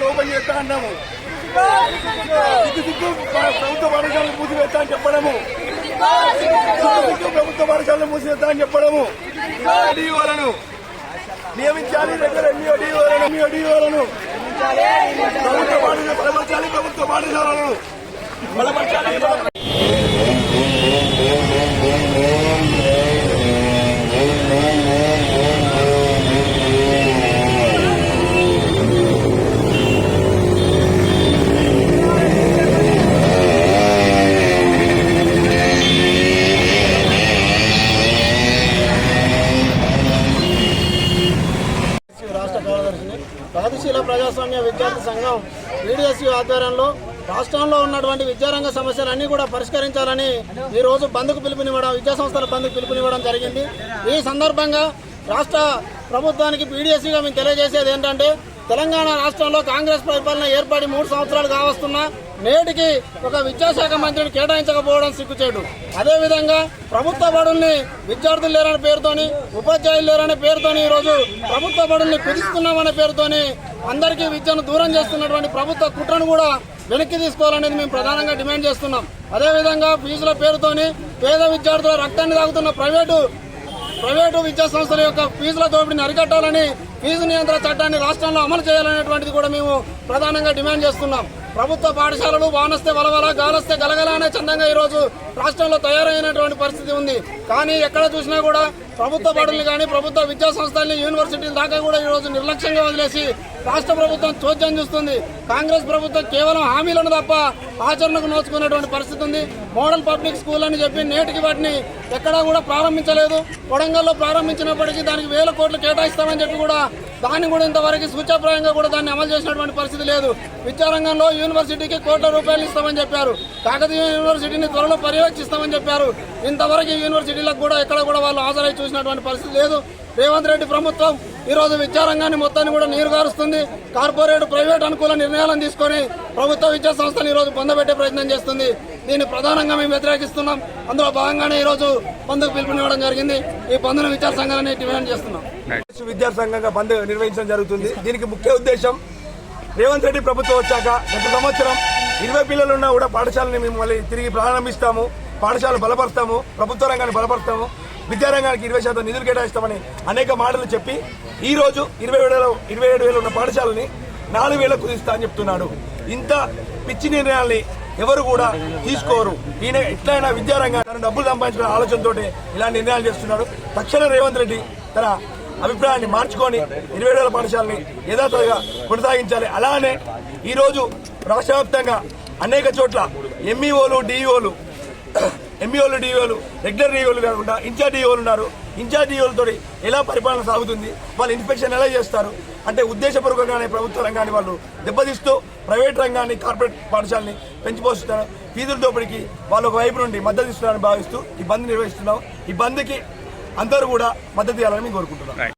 Open చేస్తా అన్నాము. ప్రభుత్వ పాఠశాలను మూసివేస్తా అని చెప్పడము, ప్రభుత్వ పాఠశాలను మూసివేస్తా అని చెప్పడము. డిఓలను నియమించాలి, దగ్గర డిఓలను ప్రభుత్వ పాఠశాల బలపరచాలి, ప్రభుత్వ పాఠశాలను బలపరచాలి. ప్రగతిశీల ప్రజాస్వామ్య విద్యార్థి సంఘం వీడిఎస్యు ఆధ్వర్యంలో రాష్ట్రంలో ఉన్నటువంటి విద్యారంగ సమస్యలన్నీ కూడా పరిష్కరించాలని ఈ రోజు బంద్కు పిలుపునివ్వడం, విద్యాసంస్థల బంద్కు పిలుపునివ్వడం జరిగింది. ఈ సందర్భంగా రాష్ట్ర ప్రభుత్వానికి వీడిఎస్యుగా మేము తెలియజేసేది ఏంటంటే, తెలంగాణ రాష్ట్రంలో కాంగ్రెస్ పరిపాలన ఏర్పడి 3 సంవత్సరాలు కావస్తున్నా నేటికి ఒక విద్యాశాఖ మంత్రిని కేటాయించకపోవడం సిగ్గుచేటు. అదేవిధంగా ప్రభుత్వ బడుల్ని విద్యార్థులు లేరనే పేరుతోని, ఉపాధ్యాయులు లేరనే పేరుతోని ఈరోజు ప్రభుత్వ బడుల్ని కుదిస్తున్నామనే పేరుతోని అందరికీ విద్యను దూరం చేస్తున్నటువంటి ప్రభుత్వ కుట్రను కూడా వెనక్కి తీసుకోవాలనేది మేము ప్రధానంగా డిమాండ్ చేస్తున్నాం. అదేవిధంగా ఫీజుల పేరుతోని పేద విద్యార్థుల రక్తాన్ని తాగుతున్న ప్రైవేటు విద్యా సంస్థల యొక్క ఫీజుల దోపిడీని అరికట్టాలని, ఫీజు నియంత్రణ చట్టాన్ని రాష్ట్రంలో అమలు చేయాలనేటువంటిది కూడా మేము ప్రధానంగా డిమాండ్ చేస్తున్నాం. ప్రభుత్వ పాఠశాలలు వానొస్తే వలవల, గాలొస్తే గలగల అనే చందంగా ఈరోజు రాష్ట్రంలో తయారైనటువంటి పరిస్థితి ఉంది. కానీ ఎక్కడ చూసినా కూడా ప్రభుత్వ బడుల్ని కానీ, ప్రభుత్వ విద్యా సంస్థల్ని, యూనివర్సిటీల దాకా కూడా ఈరోజు నిర్లక్ష్యంగా వదిలేసి రాష్ట్ర ప్రభుత్వం చోద్యం చూస్తుంది. కాంగ్రెస్ ప్రభుత్వం కేవలం హామీలను తప్ప ఆచరణకు నోచుకునేటువంటి పరిస్థితి ఉంది. మోడల్ పబ్లిక్ స్కూల్ అని చెప్పి నేటికి వాటిని ఎక్కడా కూడా ప్రారంభించలేదు. కొడంగల్లో ప్రారంభించినప్పటికీ దానికి 1000 కోట్లు కేటాయిస్తామని చెప్పి కూడా దాన్ని కూడా ఇంతవరకు సూచప్రాయంగా కూడా దాన్ని అమలు చేసినటువంటి పరిస్థితి లేదు. విద్యారంగంలో యూనివర్సిటీకి కోట్ల రూపాయలు ఇస్తామని చెప్పారు. కాకతీయ యూనివర్సిటీని త్వరలో పర్యవేక్షిస్తామని చెప్పారు. ఇంతవరకు యూనివర్సిటీలకు కూడా ఎక్కడ కూడా వాళ్ళు హాజరై చూసినటువంటి పరిస్థితి లేదు. రేవంత్ రెడ్డి ప్రభుత్వం ఈరోజు విద్యారంగాన్ని మొత్తాన్ని కూడా నీరుగారుస్తుంది. కార్పొరేట్, ప్రైవేట్ అనుకూల నిర్ణయాలను తీసుకొని ప్రభుత్వ విద్యా సంస్థను ఈరోజు పొందబెట్టే ప్రయత్నం చేస్తుంది. దీన్ని ప్రధానంగా మేము వ్యతిరేకిస్తున్నాం. అందులో భాగంగానే ఈరోజు బంద్కు పిలుపునివ్వడం జరిగింది. ఈ బంద్ను విద్యా సంఘాలని డిమాండ్ చేస్తున్నాం. విద్యార్థి సంఘంగా బంద్ నిర్వహించడం జరుగుతుంది. దీనికి ముఖ్య ఉద్దేశం, రేవంత్ రెడ్డి ప్రభుత్వం వచ్చాక గత సంవత్సరం 20 పిల్లలున్నా కూడా పాఠశాలని మేము మళ్ళీ తిరిగి ప్రారంభిస్తాము, పాఠశాలను బలపరుస్తాము, ప్రభుత్వ రంగాన్ని బలపరుస్తాము, విద్యారంగానికి 20% నిధులు కేటాయిస్తామని అనేక మాటలు చెప్పి ఈ రోజు 27,000 ఉన్న పాఠశాలని 4,000 కుదిస్తా అని చెప్తున్నాడు. ఇంత పిచ్చి నిర్ణయాల్ని ఎవరు కూడా తీసుకోరు. ఈయన ఎట్లయినా విద్యారంగాన్ని డబ్బులు సంపాదించుకునే ఆలోచనతో ఇలా నిర్ణయాలు చేస్తున్నాడు. తక్షణ రేవంత్ రెడ్డి తన అభిప్రాయాన్ని మార్చుకొని 27,000 పాఠశాలని యథాతథంగా కొనసాగించాలి. అలానే ఈరోజు రాష్ట్ర వ్యాప్తంగా అనేక చోట్ల ఎంఈఓలు, డిఈఓలు, రెగ్యులర్ డిఈఓలు కాకుండా ఇన్ఛార్జ్ డిఈఓలు ఉన్నారు. ఇన్ఛార్జ్ డిఈఓలతో ఎలా పరిపాలన సాగుతుంది, వాళ్ళు ఇన్స్పెక్షన్ ఎలా చేస్తారు అంటే ఉద్దేశపూర్వకంగానే ప్రభుత్వ రంగాన్ని వాళ్ళు దెబ్బతీస్తూ ప్రైవేట్ రంగాన్ని, కార్పొరేట్ పాఠశాలని పెంచిపోస్తున్నారు. ఫీజుల దోపిడీకి వాళ్ళు ఒక వైపు నుండి మద్దతు ఇస్తున్నారని భావిస్తూ ఈ బంద్ నిర్వహిస్తున్నాం. ఈ బంద్కి అందరూ కూడా మద్దతు ఇవ్వాలని మేము కోరుకుంటున్నాం.